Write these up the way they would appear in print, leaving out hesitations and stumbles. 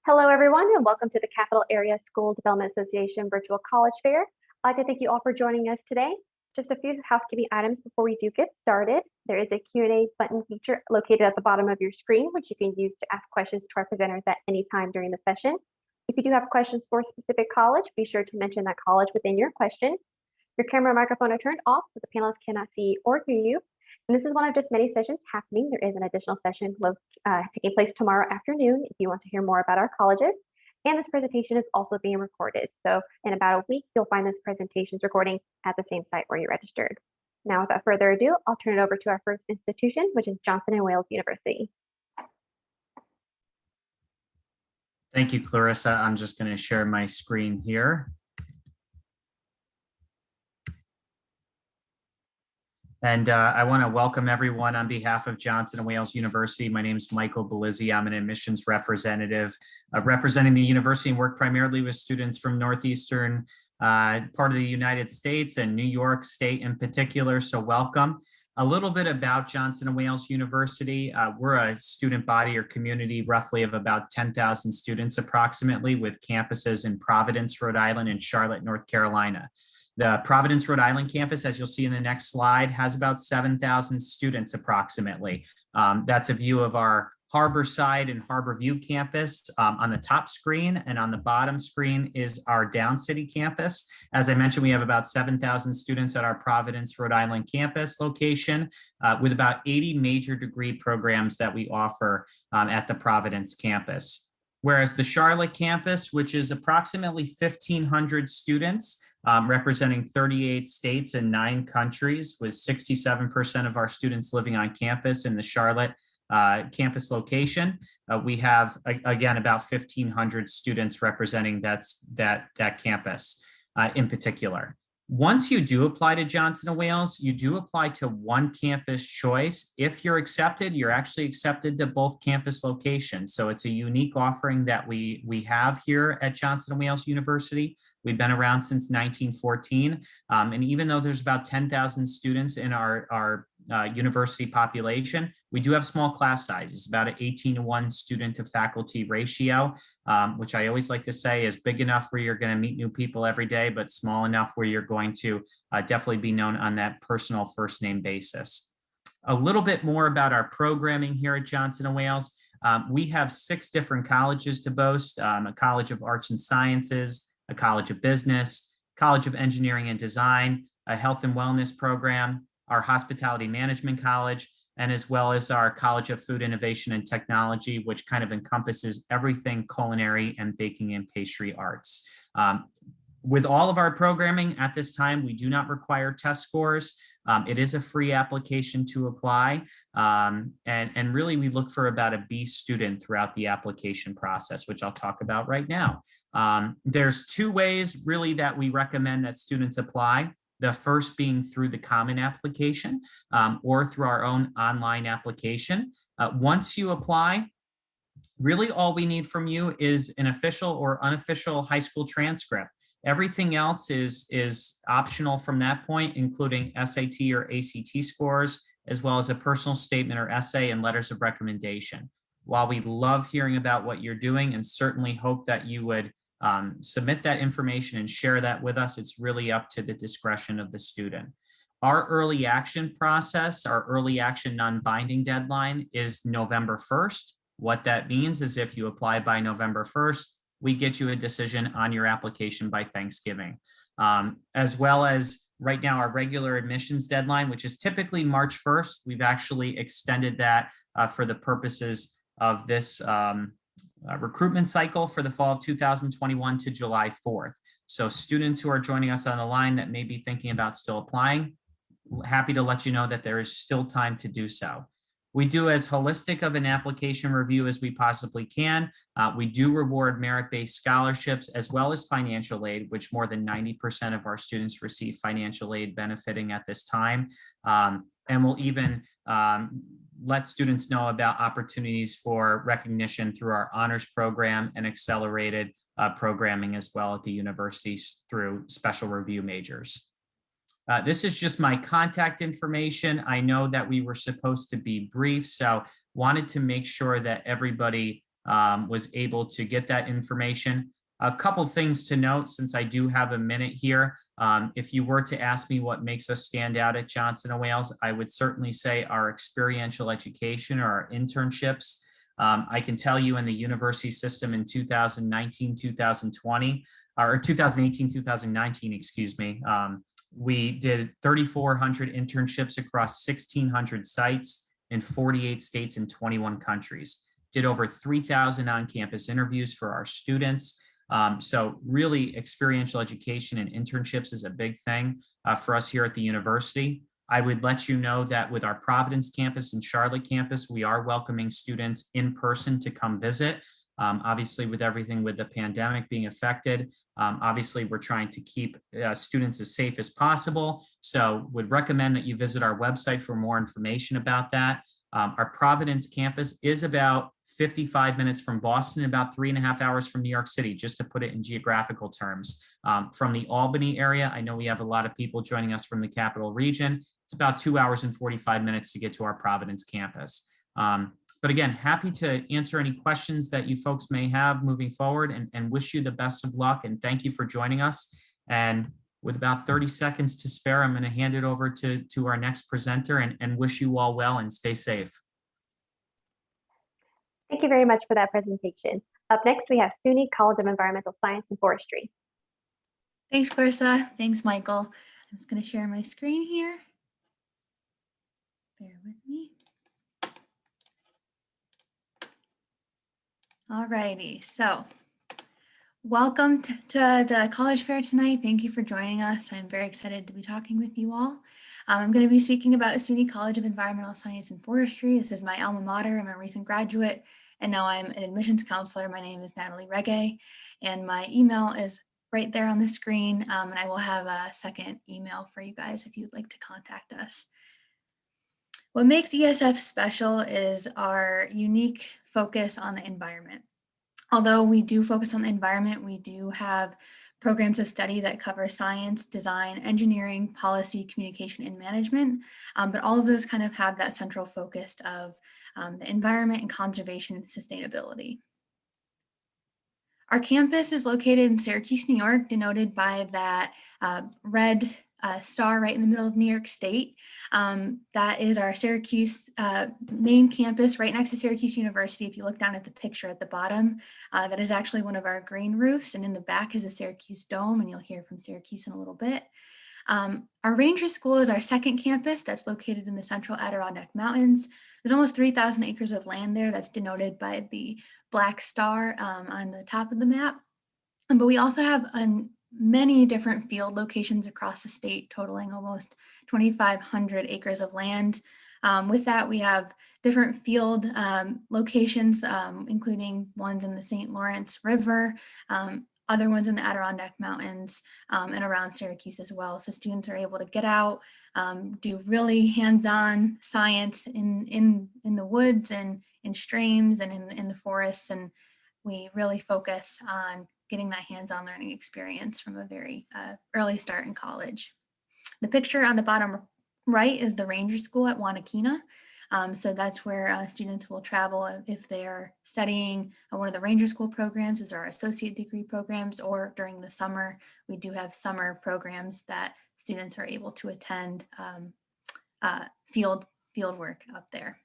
Hello, everyone, and welcome to the Capital Area School Development Association Virtual College Fair. I'd like to thank you all for joining us today. Just a few housekeeping items before we do get started. There is a Q&A button feature located at the bottom of your screen, which you can use to ask questions to our presenters at any time during the session. If you do have questions for a specific college, be sure to mention that college within your question. Your camera and microphone are turned off so the panelists cannot see or hear you. And this is one of just many sessions happening. There is an additional session taking place tomorrow afternoon if you want to hear more about our colleges. And this presentation is also being recorded. So in about a week, you'll find this presentation's recording at the same site where you registered. Now, without further ado, I'll turn it over to our first institution, which is Johnson & Wales University. Thank you, Clarissa. I'm just going to share my screen here. And I want to welcome everyone on behalf of Johnson & Wales University. My name is Michael Belizzi. I'm an admissions representative representing the university and work primarily with students from northeastern part of the United States and New York State in particular, so welcome. A little bit about Johnson & Wales University. We're a student body or community roughly of about 10,000 students approximately, with campuses in Providence, Rhode Island and Charlotte, North Carolina. The Providence, Rhode Island campus, as you'll see in the next slide, has about 7,000 students approximately. That's a view of our Harborside and Harborview campus on the top screen, and on the bottom screen is our Down City campus. As I mentioned, we have about 7,000 students at our Providence, Rhode Island campus location, with about 80 major degree programs that we offer at the Providence campus. Whereas the Charlotte campus, which is approximately 1,500 students, representing 38 states and 9 countries, with 67% of our students living on campus in the Charlotte campus location. We have, again, about 1,500 students representing that campus in particular. Once you do apply to Johnson & Wales, you do apply to one campus choice. If you're accepted, you're actually accepted to both campus locations. So it's a unique offering that we have here at Johnson & Wales University. We've been around since 1914. And even though there's about 10,000 students in our university population, we do have small class sizes, about an 18-to-1 student to faculty ratio, which I always like to say is big enough where you're going to meet new people every day, but small enough where you're going to definitely be known on that personal first name basis. A little bit more about our programming here at Johnson & Wales. We have 6 different colleges to boast: a College of Arts and Sciences, a College of Business, College of Engineering and Design, a Health and Wellness program, our Hospitality Management College, and as well as our College of Food Innovation and Technology, which kind of encompasses everything culinary and baking and pastry arts. With all of our programming at this time, we do not require test scores. It is a free application to apply. And really, we look for about a B student throughout the application process, which I'll talk about right now. There's 2 ways really that we recommend that students apply. The first being through the common application or through our own online application. Once you apply, really all we need from you is an official or unofficial high school transcript. Everything else is optional from that point, including SAT or ACT scores, as well as a personal statement or essay and letters of recommendation. While we love hearing about what you're doing and certainly hope that you would submit that information and share that with us, it's really up to the discretion of the student. Our early action process, our early action non-binding deadline is November 1st. What that means is if you apply by November 1st, we get you a decision on your application by Thanksgiving. As well as right now, our regular admissions deadline, which is typically March 1st, we've actually extended that for the purposes of this recruitment cycle for the fall of 2021 to July 4th. So students who are joining us on the line that may be thinking about still applying, happy to let you know that there is still time to do so. We do as holistic of an application review as we possibly can. We do reward merit-based scholarships as well as financial aid, which more than 90% of our students receive financial aid benefiting at this time. And we'll even let students know about opportunities for recognition through our honors program and accelerated programming as well at the universities through special review majors. This is just my contact information. I know that we were supposed to be brief, so wanted to make sure that everybody was able to get that information. A couple things to note, since I do have a minute here. If you were to ask me what makes us stand out at Johnson & Wales, I would certainly say our experiential education or our internships. I can tell you in the university system in 2019, 2020, or 2018, 2019, excuse me, we did 3,400 internships across 1,600 sites in 48 states and 21 countries. Did over 3,000 on-campus interviews for our students. So really experiential education and internships is a big thing for us here at the university. I would let you know that with our Providence campus and Charlotte campus, we are welcoming students in person to come visit. Obviously, with everything with the pandemic being affected, obviously we're trying to keep students as safe as possible. So would recommend that you visit our website for more information about that. Our Providence campus is about 55 minutes from Boston, about 3.5 hours from New York City, just to put it in geographical terms. From the Albany area, I know we have a lot of people joining us from the capital region. It's about 2 hours and 45 minutes to get to our Providence campus. But again, happy to answer any questions that you folks may have moving forward, and wish you the best of luck. And thank you for joining us. And with about 30 seconds to spare, I'm going to hand it over to our next presenter, and wish you all well and stay safe. Thank you very much for that presentation. Up next, we have Suny College of Environmental Science and Forestry. Thanks, Clarissa. Thanks, Michael. I'm just going to share my screen here. Bear with me. All righty, so welcome to the college fair tonight. Thank you for joining us. I'm very excited to be talking with you all. I'm going to be speaking about Suny College of Environmental Science and Forestry. This is my alma mater. I'm a recent graduate, and now I'm an admissions counselor. My name is Natalie Reggae, and my email is right there on the screen, and I will have a second email for you guys if you'd like to contact us. What makes ESF special is our unique focus on the environment. Although we do focus on the environment, we do have programs of study that cover science, design, engineering, policy, communication, and management. But all of those kind of have that central focus of the environment and conservation and sustainability. Our campus is located in Syracuse, New York, denoted by that red star right in the middle of New York State. That is our Syracuse main campus right next to Syracuse University. If you look down at the picture at the bottom, that is actually one of our green roofs, and in the back is a Syracuse dome, and you'll hear from Syracuse in a little bit. Our Ranger School is our second campus that's located in the central Adirondack Mountains. There's almost 3,000 acres of land there that's denoted by the black star on the top of the map. But we also have many different field locations across the state, totaling almost 2,500 acres of land. With that, we have different field locations, including ones in the St. Lawrence River, other ones in the Adirondack Mountains, and around Syracuse as well. So students are able to get out, do really hands-on science in the woods and in streams and in the forests. And we really focus on getting that hands-on learning experience from a very early start in college. The picture on the bottom right is the Ranger School at Wanakina. So that's where students will travel if they're studying one of the Ranger School programs, as our associate degree programs, or during the summer, we do have summer programs that students are able to attend field work up there.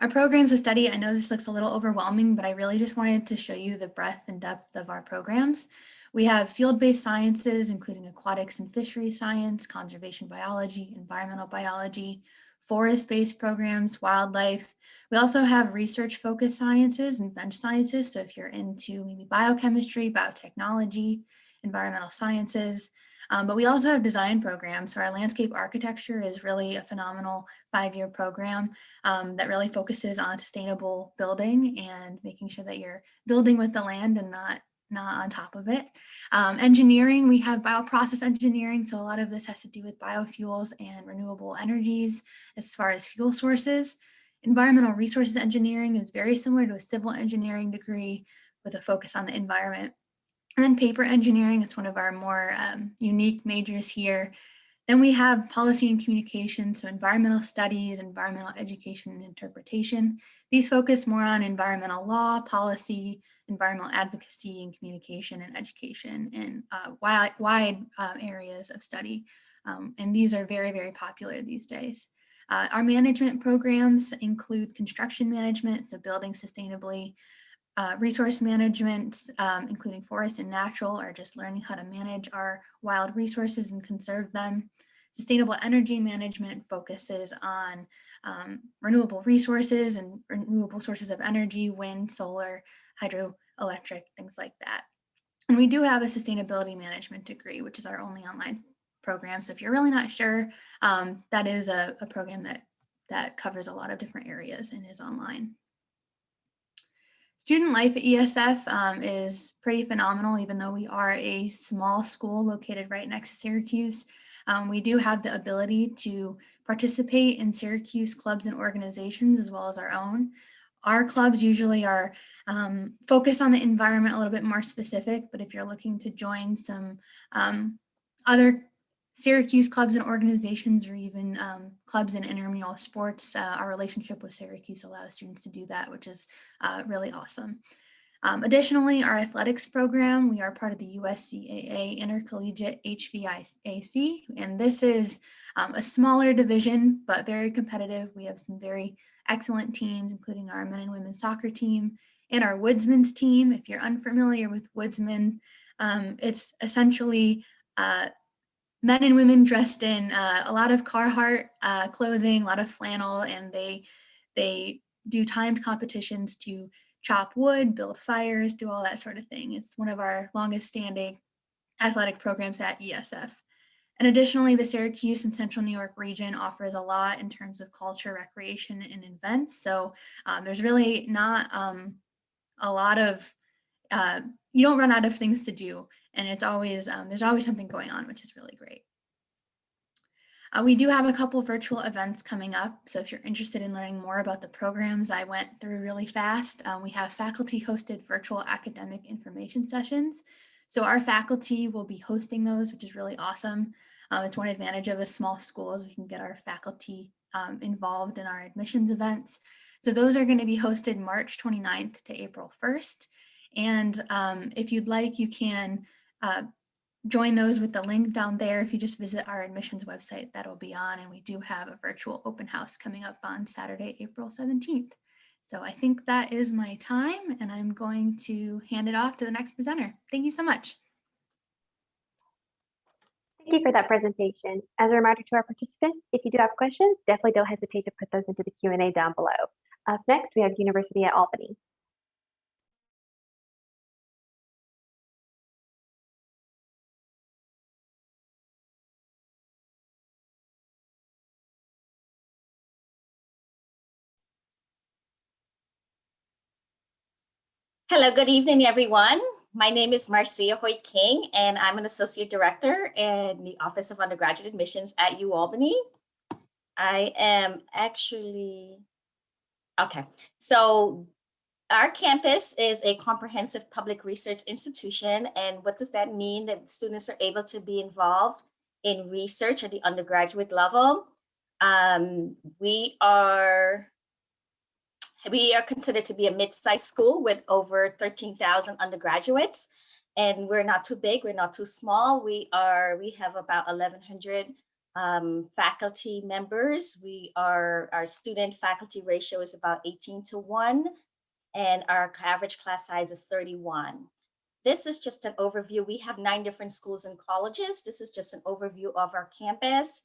Our programs of study, I know this looks a little overwhelming, but I really just wanted to show you the breadth and depth of our programs. We have field-based sciences, including aquatics and fishery science, conservation biology, environmental biology, forest-based programs, wildlife. We also have research-focused sciences and bench sciences. So if you're into maybe biochemistry, biotechnology, environmental sciences, but we also have design programs. So our landscape architecture is really a phenomenal 5-year program that really focuses on sustainable building and making sure that you're building with the land and not on top of it. Engineering, we have bioprocess engineering. So a lot of this has to do with biofuels and renewable energies as far as fuel sources. Environmental resources engineering is very similar to a civil engineering degree with a focus on the environment. And then paper engineering, it's one of our more unique majors here Then we have policy and communication, so environmental studies, environmental education and interpretation. These focus more on environmental law, policy, environmental advocacy, and communication and education in wide areas of study. And these are very, very popular these days. Our management programs include construction management, so building sustainably, resource management, including forest and natural, or just learning how to manage our wild resources and conserve them. Sustainable energy management focuses on renewable resources and renewable sources of energy, wind, solar, hydroelectric, things like that. And we do have a sustainability management degree, which is our only online program. So if you're really not sure, that is a program that covers a lot of different areas and is online. Student life at ESF is pretty phenomenal, even though we are a small school located right next to Syracuse. We do have the ability to participate in Syracuse clubs and organizations as well as our own. Our clubs usually are focused on the environment, a little bit more specific, but if you're looking to join some other Syracuse clubs and organizations, or even clubs in intramural sports, our relationship with Syracuse allows students to do that, which is really awesome. Additionally, our athletics program, we are part of the USCAA Intercollegiate HVAC, and this is a smaller division, but very competitive. We have some very excellent teams, including our men and women's soccer team and our woodsman's team. If you're unfamiliar with woodsman, it's essentially men and women dressed in a lot of Carhartt clothing, a lot of flannel, and they do timed competitions to chop wood, build fires, do all that sort of thing. It's one of our longest standing athletic programs at ESF. And additionally, the Syracuse and Central New York region offers a lot in terms of culture, recreation, and events. So there's really not a lot of, you don't run out of things to do. And it's always, there's always something going on, which is really great. We do have a couple virtual events coming up. So if you're interested in learning more about the programs I went through really fast, we have faculty hosted virtual academic information sessions. So our faculty will be hosting those, which is really awesome. It's one advantage of a small school is we can get our faculty involved in our admissions events. So those are going to be hosted March 29th to April 1st. And if you'd like, you can join those with the link down there. If you just visit our admissions website, that'll be on. And we do have a virtual open house coming up on Saturday, April 17th. So I think that is my time, and I'm going to hand it off to the next presenter. Thank you so much. Thank you for that presentation. As a reminder to our participants, if you do have questions, definitely don't hesitate to put those into the Q&A down below. Up next, we have University at Albany. Hello, good evening, everyone. My name is Marcia Hoyt King, and I'm an Associate Director in the Office of Undergraduate Admissions at UAlbany. I am actually, okay, so our campus is a comprehensive public research institution. And what does that mean? That students are able to be involved in research at the undergraduate level. We are considered to be a mid-sized school with over 13,000 undergraduates, and we're not too big, we're not too small. We have about 1,100 faculty members. Our student faculty ratio is about 18:1, and our average class size is 31. This is just an overview. We have 9 different schools and colleges. This is just an overview of our campus.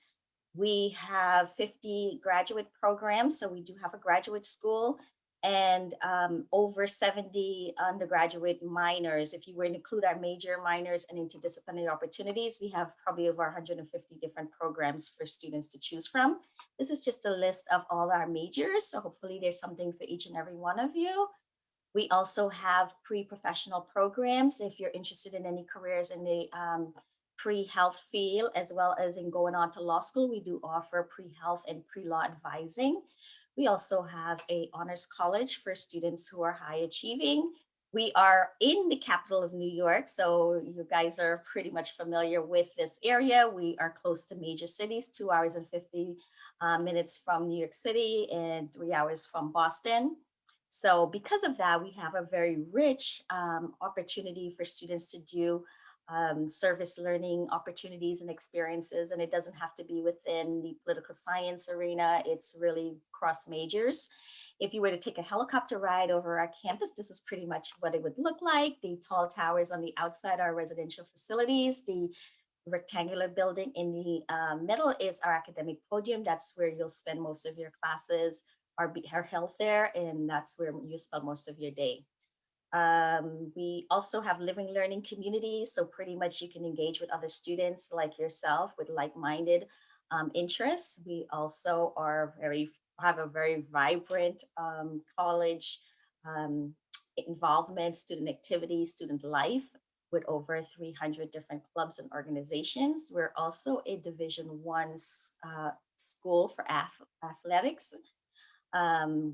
We have 50 graduate programs, so we do have a graduate school, and over 70 undergraduate minors. If you were to include our major, minors, and interdisciplinary opportunities, we have probably over 150 different programs for students to choose from. This is just a list of all our majors, so hopefully there's something for each and every one of you. We also have pre-professional programs if you're interested in any careers in the pre-health field, as well as in going on to law school. We do offer pre-health and pre-law advising. We also have a honors college for students who are high achieving. We are in the capital of New York, so you guys are pretty much familiar with this area. We are close to major cities, 2 hours and 50 minutes from New York City and 3 hours from Boston. So because of that, we have a very rich opportunity for students to do service learning opportunities and experiences. And it doesn't have to be within the political science arena. It's really cross majors. If you were to take a helicopter ride over our campus, this is pretty much what it would look like. The tall towers on the outside are residential facilities. The rectangular building in the middle is our academic podium. That's where you'll spend most of your classes are held there, and that's where you spend most of your day. We also have living learning communities, so pretty much you can engage with other students like yourself with like-minded interests. We also have a very vibrant college involvement, student activities, student life with over 300 different clubs and organizations. We're also a Division I school for athletics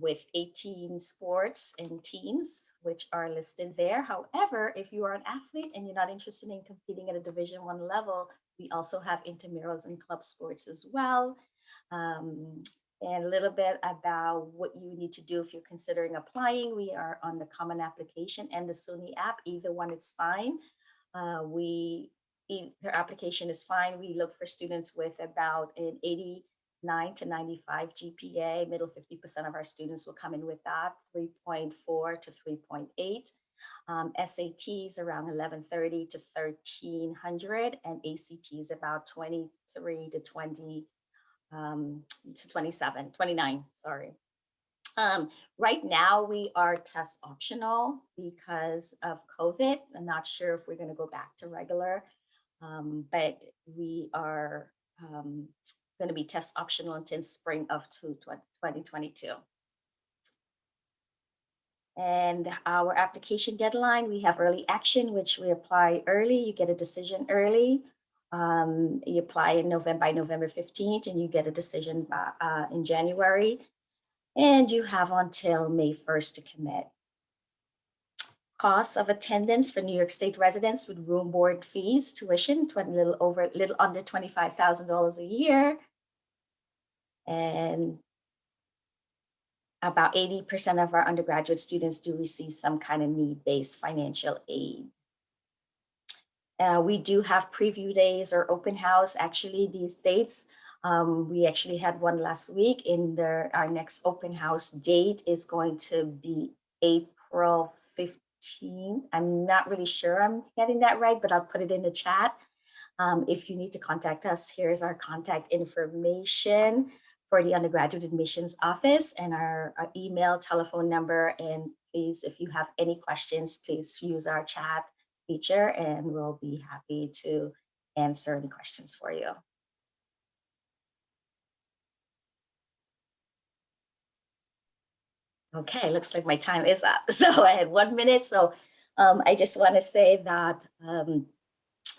with 18 sports and teams, which are listed there. However, if you are an athlete and you're not interested in competing at a Division I level, we also have intramurals and club sports as well. And a little bit about what you need to do if you're considering applying. We are on the Common Application and the Suny app. Either one is fine. Their application is fine. We look for students with about an 89 to 95 GPA. Middle 50% of our students will come in with that, 3.4 to 3.8. SATs around 1130 to 1300, and ACTs about 23 to 29, sorry. Right now we are test optional because of COVID. I'm not sure if we're going to go back to regular, but we are going to be test optional until spring of 2022. And our application deadline, we have early action, which we apply early. You get a decision early. You apply by November 15th, and you get a decision in January. And you have until May 1st to commit. Costs of attendance for New York State residents with room, board, fees, tuition, little under $25,000 a year. And about 80% of our undergraduate students do receive some kind of need-based financial aid. We do have preview days or open house. Actually, these dates, we actually had one last week. Our next open house date is going to be April 15th. I'm not really sure I'm getting that right, but I'll put it in the chat. If you need to contact us, here's our contact information for the undergraduate admissions office and our email, telephone number. And please, if you have any questions, please use our chat feature and we'll be happy to answer any questions for you. Okay, looks like my time is up. So I had 1 minute. So I just want to say that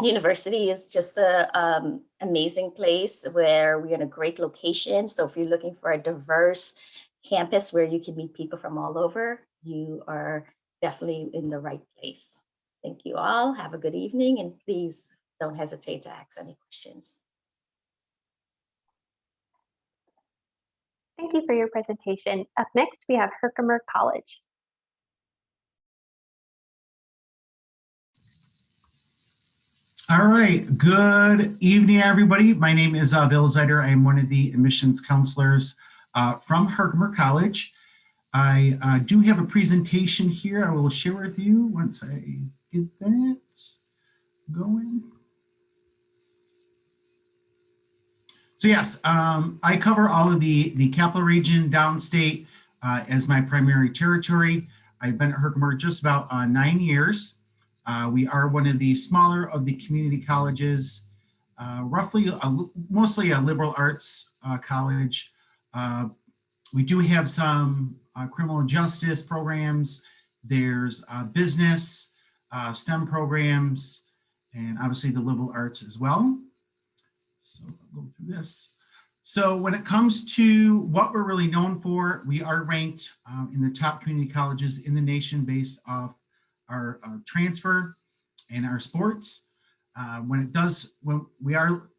university is just a amazing place where we're in a great location. So if you're looking for a diverse campus where you can meet people from all over, you are definitely in the right place. Thank you all. Have a good evening, and please don't hesitate to ask any questions. Thank you for your presentation. Up next, we have Herkimer College. All right, good evening, everybody. My name is Bill Zeider. I am one of the admissions counselors from Herkimer College. I do have a presentation here I will share with you once I get that going. So yes, I cover all of the capital region, downstate as my primary territory. I've been at Herkimer just about 9 years. We are one of the smaller of the community colleges, mostly a liberal arts college. We do have some criminal justice programs. There's business, STEM programs, and obviously the liberal arts as well. So I'll go through this. So when it comes to what we're really known for, we are ranked in the top community colleges in the nation based off our transfer and our sports. When we are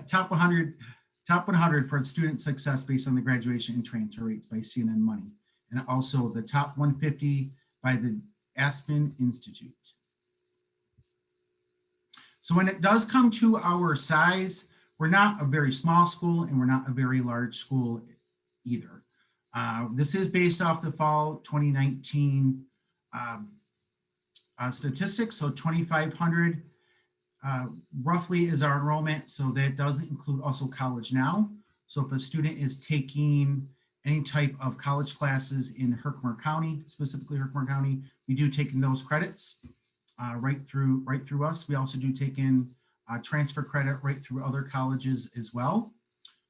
top 100 for student success based on the graduation and transfer rates by CNN Money, and also the top 150 by the Aspen Institute. So when it does come to our size, we're not a very small school and we're not a very large school either. This is based off the fall 2019 statistics. So 2,500 roughly is our enrollment. So that doesn't include also college now. So if a student is taking any type of college classes in Herkimer County, specifically Herkimer County, we do take in those credits right through us. We also do take in transfer credit right through other colleges as well.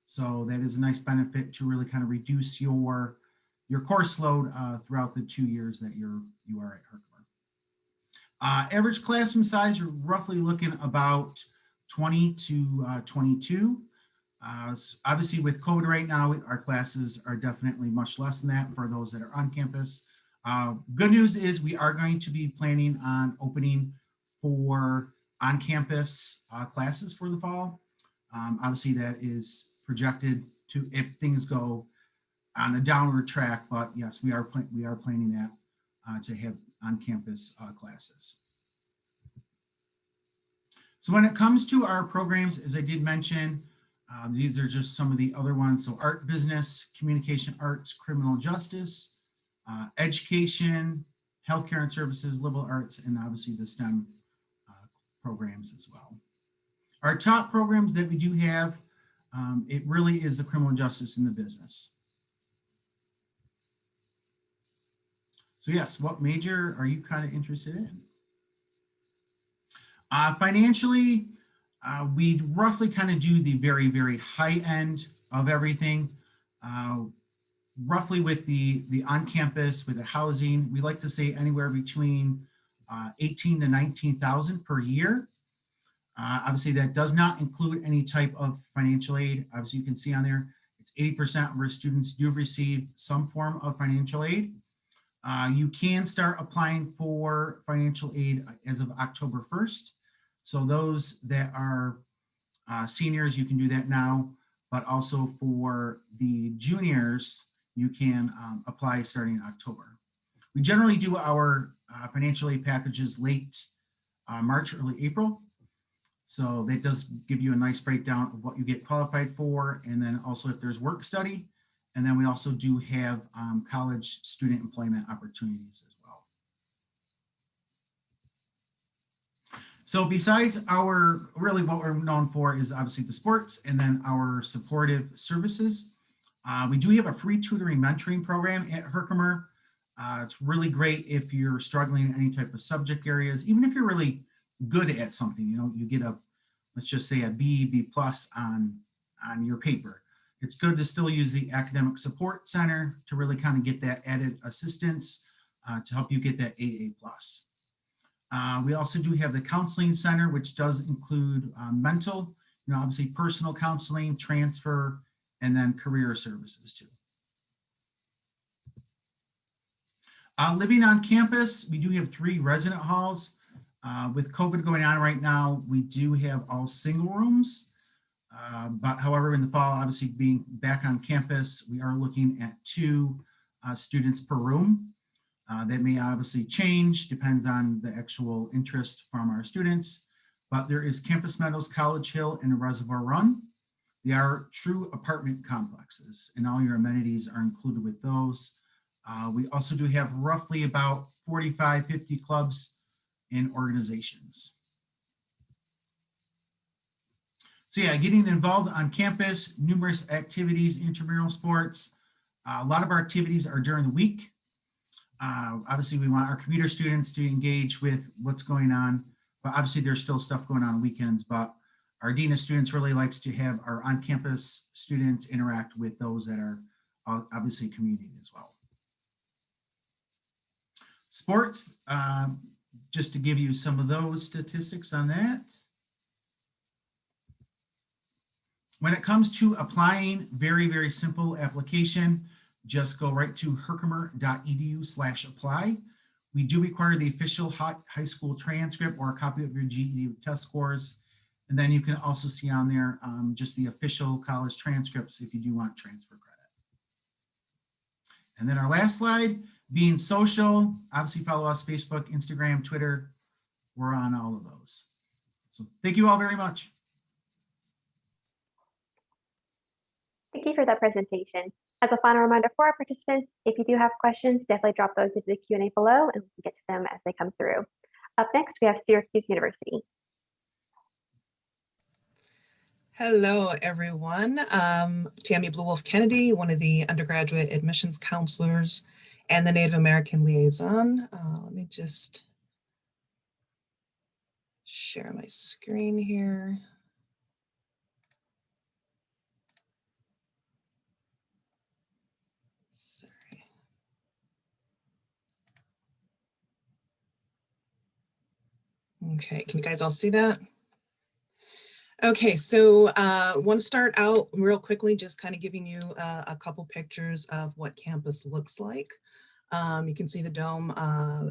So that is a nice benefit to really kind of reduce your course load throughout the 2 years that you are at Herkimer. Average classroom size, you're roughly looking about 20 to 22. So obviously with COVID right now, our classes are definitely much less than that for those that are on campus. Good news is we are going to be planning on opening for on-campus classes for the fall. Obviously that is projected to, if things go on the downward track, but yes, we are planning that to have on-campus classes. So when it comes to our programs, as I did mention, these are just some of the other ones. So art, business, communication arts, criminal justice, education, healthcare and services, liberal arts, and obviously the STEM programs as well. Our top programs that we do have, it really is the criminal justice and the business. So yes, what major are you kind of interested in? Financially, we roughly kind of do the very, very high end of everything. Roughly with the on-campus, with the housing, we like to say anywhere between 18 to 19,000 per year. Obviously, that does not include any type of financial aid. Obviously, you can see on there, it's 80% of our students do receive some form of financial aid. You can start applying for financial aid as of October 1st. So those that are seniors, you can do that now, but also for the juniors, you can apply starting in October. We generally do our financial aid packages late March, early April. So that does give you a nice breakdown of what you get qualified for, and then also if there's work study. And then we also do have college student employment opportunities as well. So besides our, really what we're known for is obviously the sports and then our supportive services. We do have a free tutoring mentoring program at Herkimer. It's really great if you're struggling in any type of subject areas, even if you're really good at something, you know, you get a, let's just say a B+ on your paper. It's good to still use the Academic Support Center to really kind of get that added assistance to help you get that AA+. We also do have the Counseling Center, which does include mental, you know, obviously personal counseling, transfer, and then career services too. Living on campus, we do have 3 resident halls. With COVID going on right now, we do have all single rooms. But however, in the fall, obviously being back on campus, we are looking at 2 students per room. That may obviously change, depends on the actual interest from our students. But there is Campus Meadows, College Hill, and Reservoir Run. They are true apartment complexes, and all your amenities are included with those. We also do have roughly about 45, 50 clubs and organizations. So yeah, getting involved on campus, numerous activities, intramural sports. A lot of our activities are during the week. Obviously, we want our commuter students to engage with what's going on, but obviously there's still stuff going on weekends, but our Dean of Students really likes to have our on-campus students interact with those that are obviously commuting as well. Sports, just to give you some of those statistics on that. When it comes to applying, very, very simple application. Just go right to herkimer.edu/apply. We do require the official high school transcript or a copy of your GED test scores. And then you can also see on there just the official college transcripts if you do want transfer credit. And then our last slide, being social, obviously follow us, Facebook, Instagram, Twitter. We're on all of those. So thank you all very much. Thank you for that presentation. As a final reminder for our participants, if you do have questions, definitely drop those into the Q&A below and we can get to them as they come through. Up next, we have Syracuse University. Hello, everyone. Tammy Blue Wolf Kennedy, one of the undergraduate admissions counselors and the Native American liaison. Let me just share my screen here. Sorry. Okay, can you guys all see that? Okay, so want to start out real quickly, just kind of giving you a couple pictures of what campus looks like. You can see the dome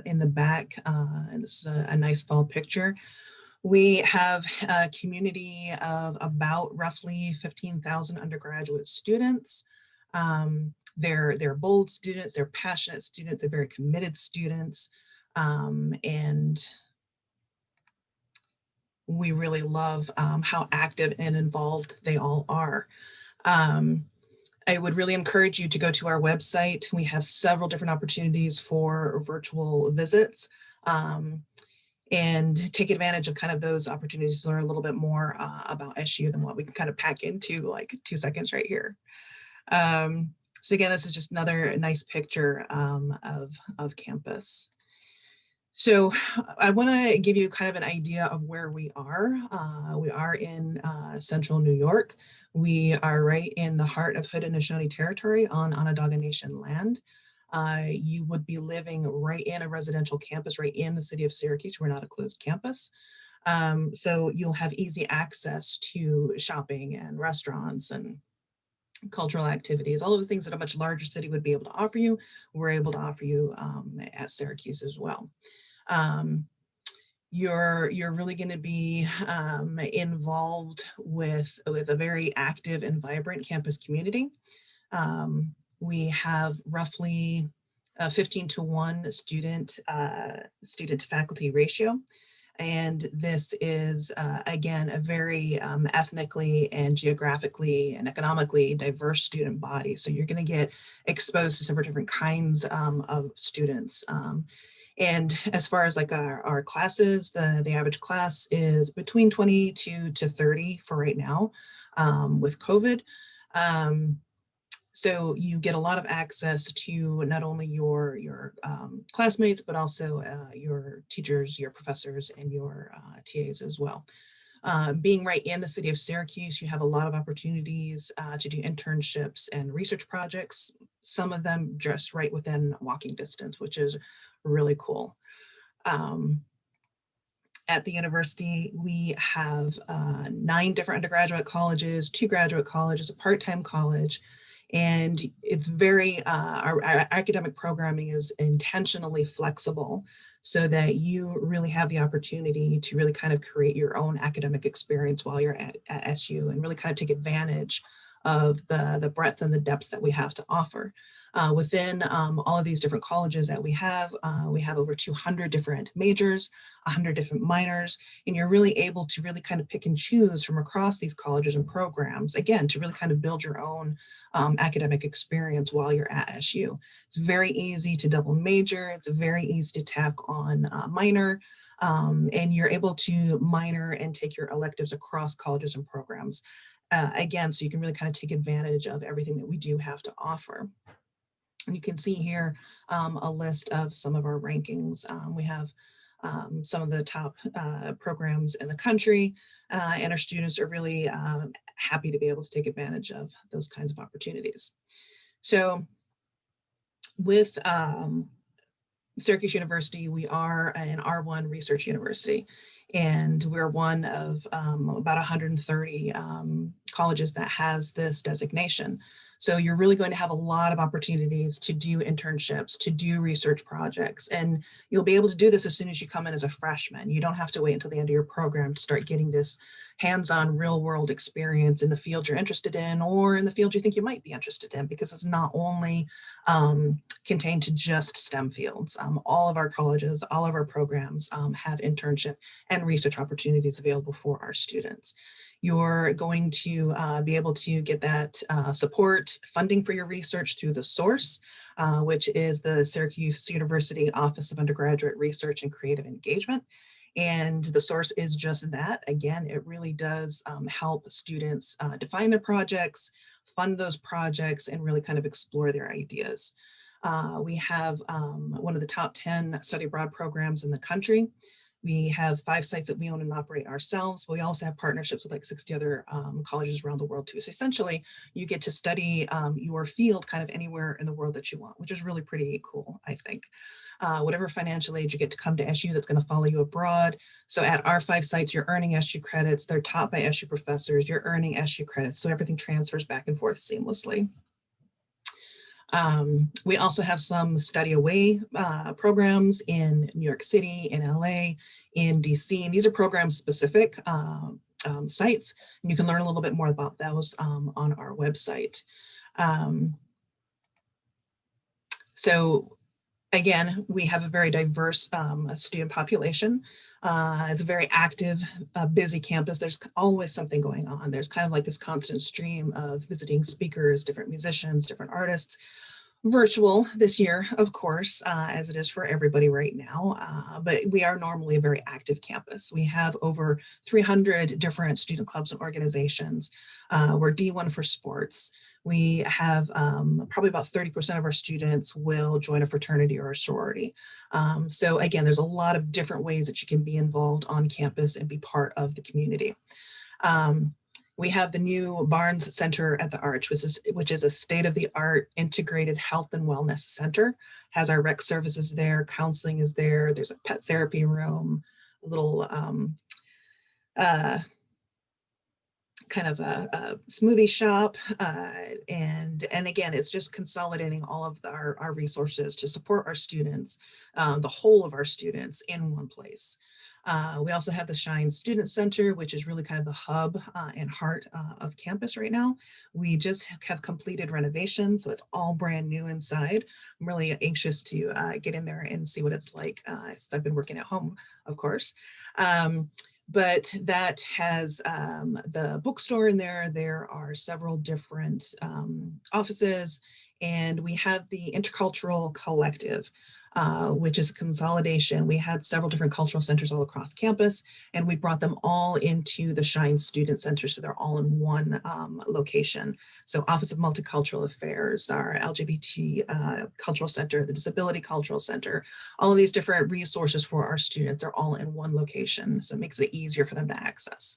in the back, and this is a nice fall picture. We have a community of about roughly 15,000 undergraduate students. They're bold students, they're passionate students, they're very committed students, and we really love how active and involved they all are. I would really encourage you to go to our website. We have several different opportunities for virtual visits and take advantage of kind of those opportunities to learn a little bit more about SU than what we can kind of pack into like 2 seconds right here. So again, this is just another nice picture of campus. So I want to give you kind of an idea of where we are. We are in central New York. We are right in the heart of Haudenosaunee territory on Onondaga Nation land. You would be living right in a residential campus, right in the city of Syracuse. We're not a closed campus. So you'll have easy access to shopping and restaurants and cultural activities, all of the things that a much larger city would be able to offer you, we're able to offer you at Syracuse as well. You're really going to be involved with a very active and vibrant campus community. We have roughly a 15-to-1 student to faculty ratio. And this is, again, a very ethnically and geographically and economically diverse student body. So you're going to get exposed to several different kinds of students. And as far as like our classes, the average class is between 22 to 30 for right now with COVID. So you get a lot of access to not only your classmates, but also your teachers, your professors, and your TAs as well. Being right in the city of Syracuse, you have a lot of opportunities to do internships and research projects, some of them just right within walking distance, which is really cool. At the university, we have 9 different undergraduate colleges, 2 graduate colleges, a part-time college, and it's very, our academic programming is intentionally flexible so that you really have the opportunity to really kind of create your own academic experience while you're at SU and really kind of take advantage of the breadth and the depth that we have to offer. Within all of these different colleges that we have over 200 different majors, 100 different minors, and you're really able to really kind of pick and choose from across these colleges and programs, again, to really kind of build your own academic experience while you're at SU. It's very easy to double major. It's very easy to tack on minor, and you're able to minor and take your electives across colleges and programs. Again, so you can really kind of take advantage of everything that we do have to offer. And you can see here a list of some of our rankings. We have some of the top programs in the country, and our students are really happy to be able to take advantage of those kinds of opportunities. So with Syracuse University, we are an R1 research university, and we're one of about 130 colleges that has this designation. So you're really going to have a lot of opportunities to do internships, to do research projects, and you'll be able to do this as soon as you come in as a freshman. You don't have to wait until the end of your program to start getting this hands-on real-world experience in the field you're interested in or in the field you think you might be interested in, because it's not only contained to just STEM fields. All of our colleges, all of our programs have internship and research opportunities available for our students. You're going to be able to get that support funding for your research through the source, which is the Syracuse University Office of Undergraduate Research and Creative Engagement. And the source is just that. Again, it really does help students define their projects, fund those projects, and really kind of explore their ideas. We have one of the top 10 study abroad programs in the country. We have 5 sites that we own and operate ourselves, but we also have partnerships with like 60 other colleges around the world too. So essentially, you get to study your field kind of anywhere in the world that you want, which is really pretty cool, I think. Whatever financial aid you get to come to SU that's going to follow you abroad. So at our 5 sites, you're earning SU credits. They're taught by SU professors. You're earning SU credits. So everything transfers back and forth seamlessly. We also have some study away programs in New York City, in LA, in DC. And these are program specific sites. And you can learn a little bit more about those on our website. So again, we have a very diverse student population. It's a very active, busy campus. There's always something going on. There's kind of like this constant stream of visiting speakers, different musicians, different artists. Virtual this year, of course, as it is for everybody right now, but we are normally a very active campus. We have over 300 different student clubs and organizations. We're D1 for sports. We have probably about 30% of our students will join a fraternity or a sorority. So again, there's a lot of different ways that you can be involved on campus and be part of the community. We have the new Barnes Center at the Arch, which is a state-of-the-art integrated health and wellness center. Has our rec services there, counseling is there, there's a pet therapy room, a little kind of a smoothie shop. And again, it's just consolidating all of our resources to support our students, the whole of our students in one place. We also have the Shine Student Center, which is really kind of the hub and heart of campus right now. We just have completed renovations, so it's all brand new inside. I'm really anxious to get in there and see what it's like. I've been working at home, of course. But that has the bookstore in there. There are several different offices, and we have the Intercultural Collective, which is a consolidation. We had several different cultural centers all across campus, and we brought them all into the Shine Student Center, so they're all in one location. So Office of Multicultural Affairs, our LGBT Cultural Center, the Disability Cultural Center, all of these different resources for our students are all in one location, so it makes it easier for them to access.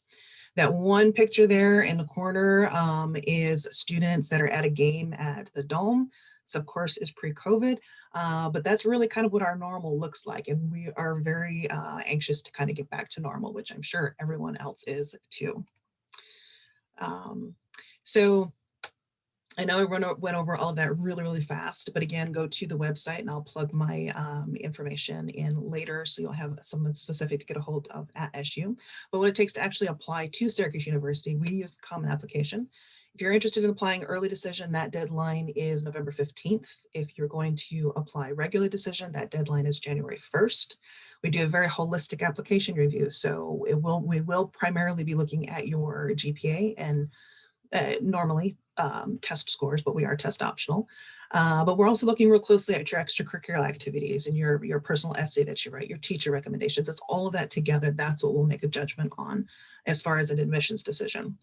That one picture there in the corner is students that are at a game at the Dome. This, of course, is pre-COVID, but that's really kind of what our normal looks like. And we are very anxious to kind of get back to normal, which I'm sure everyone else is too. So I know I went over all of that really, really fast, but again, go to the website and I'll plug my information in later, so you'll have someone specific to get a hold of at SU. But what it takes to actually apply to Syracuse University, we use the Common Application. If you're interested in applying early decision, that deadline is November 15th. If you're going to apply regular decision, that deadline is January 1st. We do a very holistic application review, so we will primarily be looking at your GPA and normally test scores, but we are test optional. But we're also looking real closely at your extracurricular activities and your personal essay that you write, your teacher recommendations. It's all of that together. That's what we'll make a judgment on as far as an admissions decision.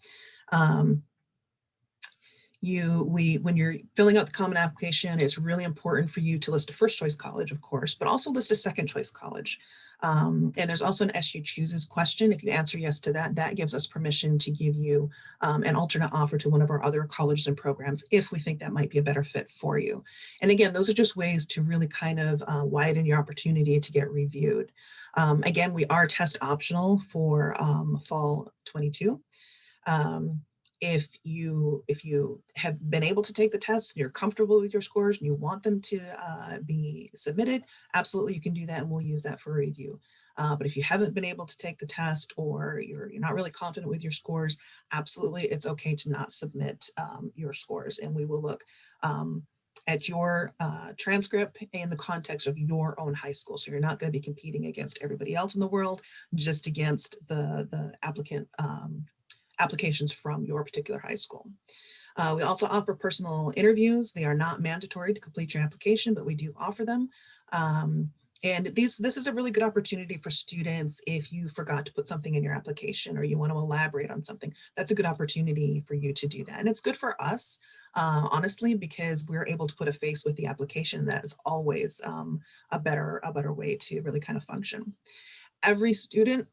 When you're filling out the Common Application, it's really important for you to list a first choice college, of course, but also list a second choice college. And there's also an SU Chooses question. If you answer yes to that, that gives us permission to give you an alternate offer to one of our other colleges and programs if we think that might be a better fit for you. And again, those are just ways to really kind of widen your opportunity to get reviewed. Again, we are test optional for fall 22. If you have been able to take the tests and you're comfortable with your scores and you want them to be submitted, absolutely you can do that and we'll use that for review. But if you haven't been able to take the test or you're not really confident with your scores, absolutely it's okay to not submit your scores, and we will look at your transcript in the context of your own high school. So you're not going to be competing against everybody else in the world, just against the applications from your particular high school. We also offer personal interviews. They are not mandatory to complete your application, but we do offer them. And this is a really good opportunity for students. If you forgot to put something in your application or you want to elaborate on something, that's a good opportunity for you to do that. And it's good for us, honestly, because we're able to put a face with the application. That is always a better way to really kind of function. Every student,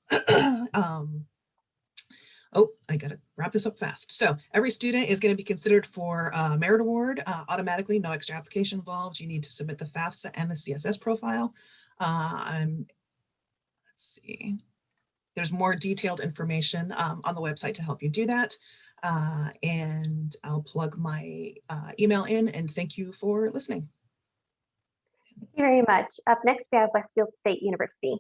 oh, I gotta wrap this up fast. So every student is going to be considered for a merit award automatically, no extra application involved. You need to submit the FAFSA and the CSS profile. Let's see, there's more detailed information on the website to help you do that. And I'll plug my email in, and thank you for listening. Thank you very much. Up next, we have Westfield State University.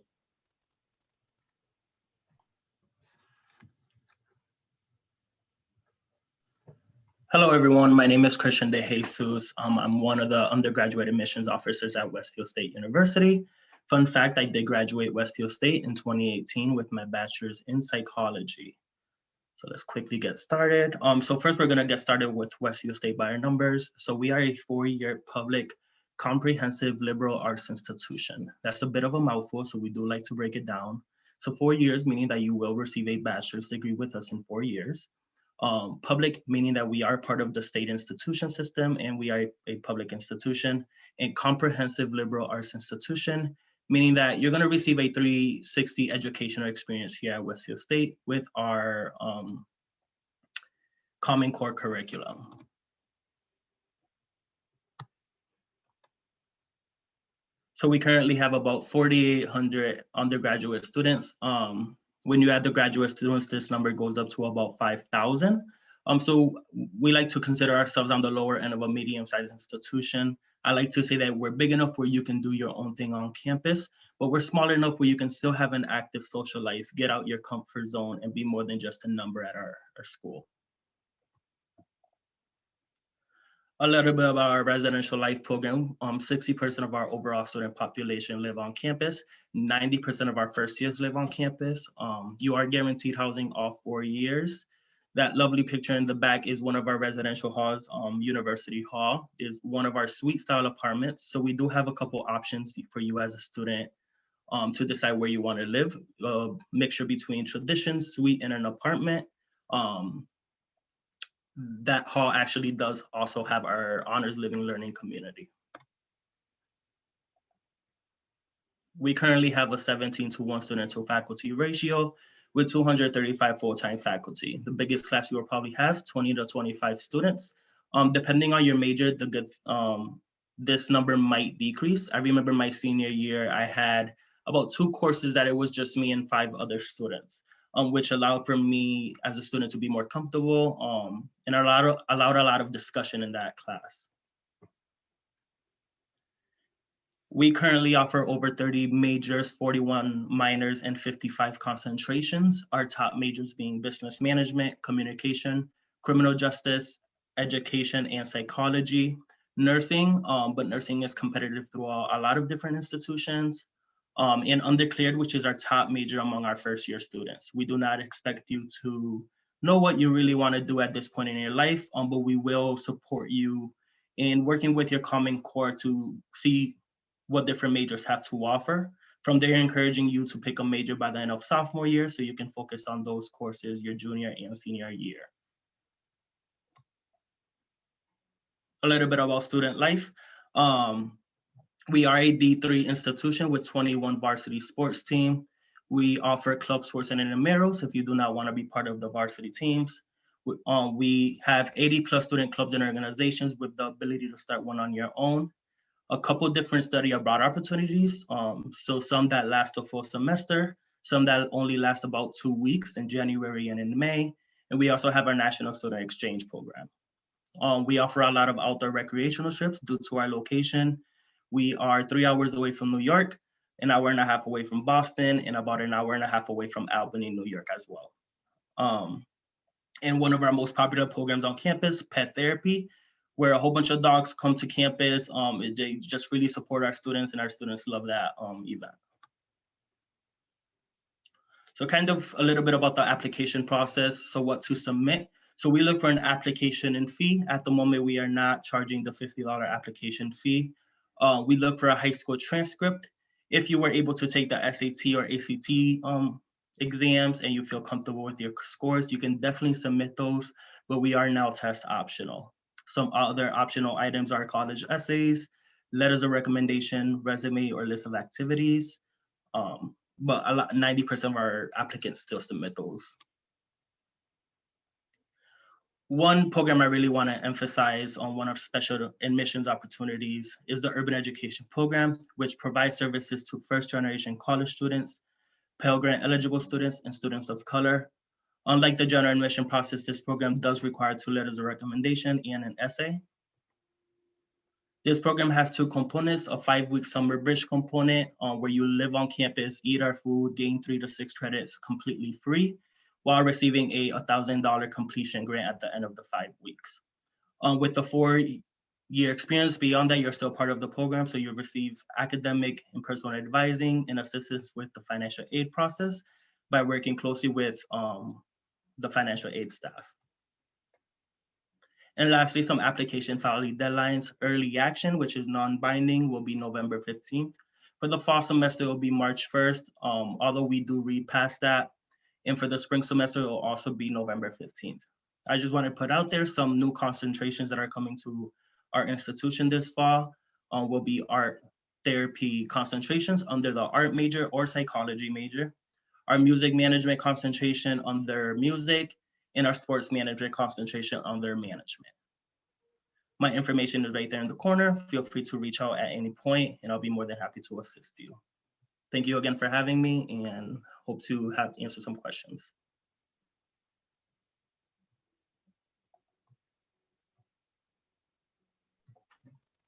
Hello, everyone. My name is Christian De Jesus. I'm one of the undergraduate admissions officers at Westfield State University. Fun fact, I did graduate Westfield State in 2018 with my bachelor's in psychology. So let's quickly get started. So first, we're going to get started with Westfield State by our numbers. So we are a 4-year public comprehensive liberal arts institution. That's a bit of a mouthful, so we do like to break it down. So 4 years, meaning that you will receive a bachelor's degree with us in 4 years. Public, meaning that we are part of the state institution system and we are a public institution. And comprehensive liberal arts institution, meaning that you're going to receive a 360 educational experience here at Westfield State with our Common Core curriculum. So we currently have about 4,800 undergraduate students. When you add the graduate students, this number goes up to about 5,000. So we like to consider ourselves on the lower end of a medium-sized institution. I like to say that we're big enough where you can do your own thing on campus, but we're small enough where you can still have an active social life, get out your comfort zone, and be more than just a number at our school. A little bit about our residential life program. 60% of our overall student population live on campus. 90% of our first years live on campus. You are guaranteed housing all 4 years. That lovely picture in the back is one of our residential halls. University Hall is one of our suite style apartments. So we do have a couple options for you as a student to decide where you want to live. A mixture between tradition, suite, and an apartment. That hall actually does also have our honors living learning community. We currently have a 17:1 student to faculty ratio with 235 full-time faculty. The biggest class you will probably have 20 to 25 students. Depending on your major, this number might decrease. I remember my senior year, I had about 2 courses that it was just me and 5 other students. Which allowed for me as a student to be more comfortable and allowed a lot of discussion in that class. We currently offer over 30 majors, 41 minors, and 55 concentrations. Our top majors being business management, communication, criminal justice, education, and psychology. Nursing, but nursing is competitive throughout a lot of different institutions. And undeclared, which is our top major among our first year students. We do not expect you to know what you really want to do at this point in your life, but we will support you in working with your Common Core to see what different majors have to offer. From there, encouraging you to pick a major by the end of sophomore year so you can focus on those courses your junior and senior year. A little bit about student life. We are a D3 institution with 21 varsity sports team. We offer club sports and intramurals if you do not want to be part of the varsity teams. We have 80 plus student clubs and organizations with the ability to start one on your own. A couple different study abroad opportunities. So some that last a full semester, some that only last about 2 weeks in January and in May, And we also have our National Student Exchange Program. We offer a lot of outdoor recreational trips due to our location. We are 3 hours away from New York, an hour and a half away from Boston, and about an hour and a half away from Albany, New York as well. And one of our most popular programs on campus, pet therapy, where a whole bunch of dogs come to campus. They just really support our students, and our students love that event. So kind of a little bit about the application process. So what to submit. So we look for an application and fee. At the moment, we are not charging the $50 application fee. We look for a high school transcript. If you were able to take the SAT or ACT exams and you feel comfortable with your scores, you can definitely submit those, but we are now test optional. Some other optional items are college essays, letters of recommendation, resume, or list of activities. But 90% of our applicants still submit those. One program I really want to emphasize on one of special admissions opportunities is the Urban Education Program, which provides services to first-generation college students, Pell Grant eligible students, and students of color. Unlike the general admission process, this program does require 2 letters of recommendation and an essay. This program has 2 components, a 5-week summer bridge component where you live on campus, eat our food, gain 3 to 6 credits completely free, while receiving a $1,000 completion grant at the end of the 5 weeks. With the 4-year experience beyond that, you're still part of the program, so you receive academic and personal advising and assistance with the financial aid process by working closely with the financial aid staff. And lastly, some application filing deadlines. Early action, which is non-binding, will be November 15th. For the fall semester, it will be March 1st, although we do read past that. And for the spring semester, it will also be November 15th. I just want to put out there some new concentrations that are coming to our institution this fall. Will be art therapy concentrations under the art major or psychology major, our music management concentration under music, and our sports management concentration under management. My information is right there in the corner. Feel free to reach out at any point, and I'll be more than happy to assist you. Thank you again for having me, and hope to answer some questions.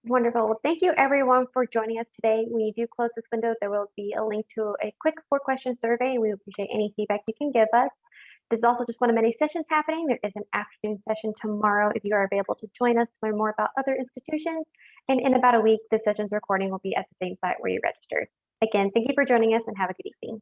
Wonderful. Well, thank you everyone for joining us today. When you do close this window, there will be a link to a quick 4-question survey. We appreciate any feedback you can give us. This is also just one of many sessions happening. There is an afternoon session tomorrow if you are available to join us to learn more about other institutions. And in about a week, the session's recording will be at the same site where you registered. Again, thank you for joining us and have a good evening.